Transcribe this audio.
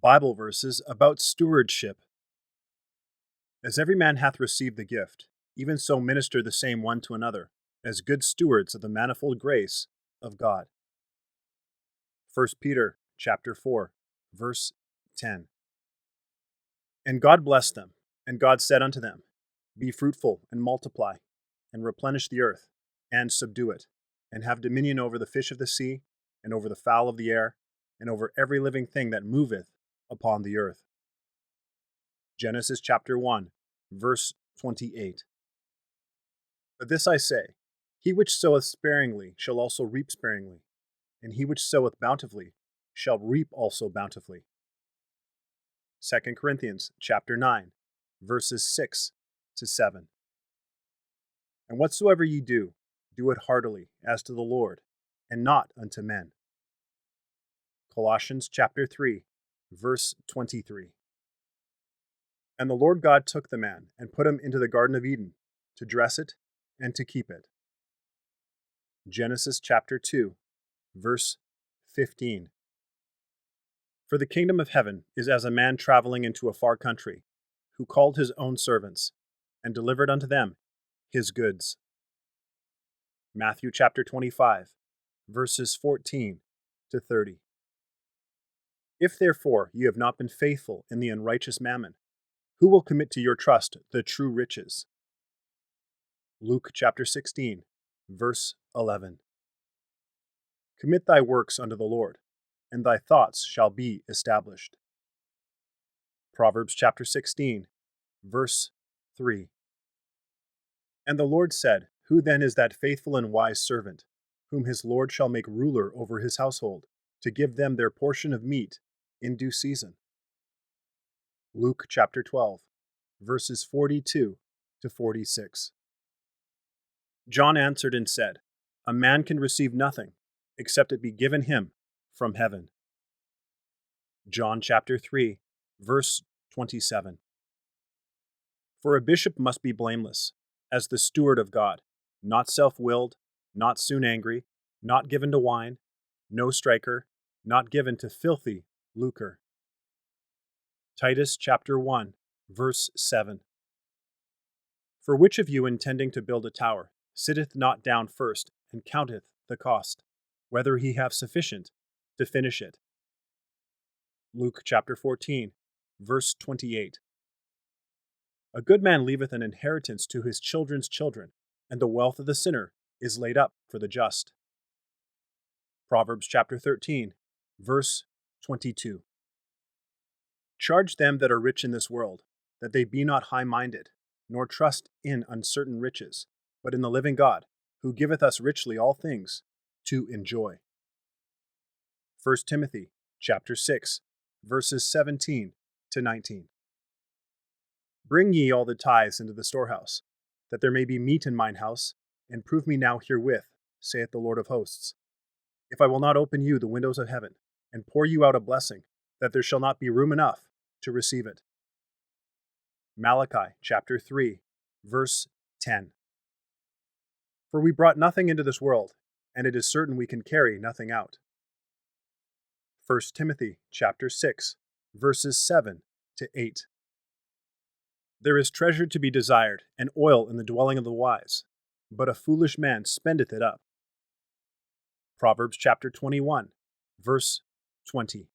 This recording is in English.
Bible verses about stewardship. As every man hath received the gift, even so minister the same one to another, as good stewards of the manifold grace of God. 1 Peter chapter 4, verse 10. And God blessed them, and God said unto them, Be fruitful, and multiply, and replenish the earth, and subdue it, and have dominion over the fish of the sea, and over the fowl of the air, and over every living thing that moveth upon the earth. Genesis chapter 1, verse 28. But this I say, he which soweth sparingly shall also reap sparingly, and he which soweth bountifully shall reap also bountifully. 2 Corinthians chapter 9, verses 6 to 7. And whatsoever ye do, do it heartily, as to the Lord, and not unto men. Colossians chapter 3, verse 23. And the Lord God took the man, and put him into the Garden of Eden, to dress it, and to keep it. Genesis chapter 2, verse 15. For the kingdom of heaven is as a man traveling into a far country, who called his own servants, and delivered unto them his goods. Matthew chapter 25, verses 14 to 30. If therefore ye have not been faithful in the unrighteous mammon, who will commit to your trust the true riches? Luke chapter 16, verse 11. Commit thy works unto the Lord, and thy thoughts shall be established. Proverbs chapter 16, verse 3. And the Lord said, Who then is that faithful and wise servant, whom his Lord shall make ruler over his household, to give them their portion of meat in due season? Luke chapter 12, verses 42 to 46. John answered and said, A man can receive nothing, except it be given him from heaven. John chapter 3, verse 27. For a bishop must be blameless, as the steward of God, not self-willed, not soon angry, not given to wine, no striker, not given to filthy lucre. Titus chapter 1, verse 7. For which of you intending to build a tower, sitteth not down first, and counteth the cost, whether he have sufficient to finish it? Luke chapter 14, verse 28. A good man leaveth an inheritance to his children's children, and the wealth of the sinner is laid up for the just. Proverbs chapter 13, verse 22. Charge them that are rich in this world, that they be not high-minded, nor trust in uncertain riches, but in the living God, who giveth us richly all things to enjoy. 1 Timothy chapter 6, verses 17 to 19. Bring ye all the tithes into the storehouse, that there may be meat in mine house, and prove me now herewith, saith the Lord of hosts, if I will not open you the windows of heaven, and pour you out a blessing, that there shall not be room enough to receive it. Malachi chapter 3, verse 10. For we brought nothing into this world, and it is certain we can carry nothing out. 1 Timothy chapter 6, verses 7 to 8. There is treasure to be desired, and oil in the dwelling of the wise, but a foolish man spendeth it up. Proverbs chapter 21, verse 20.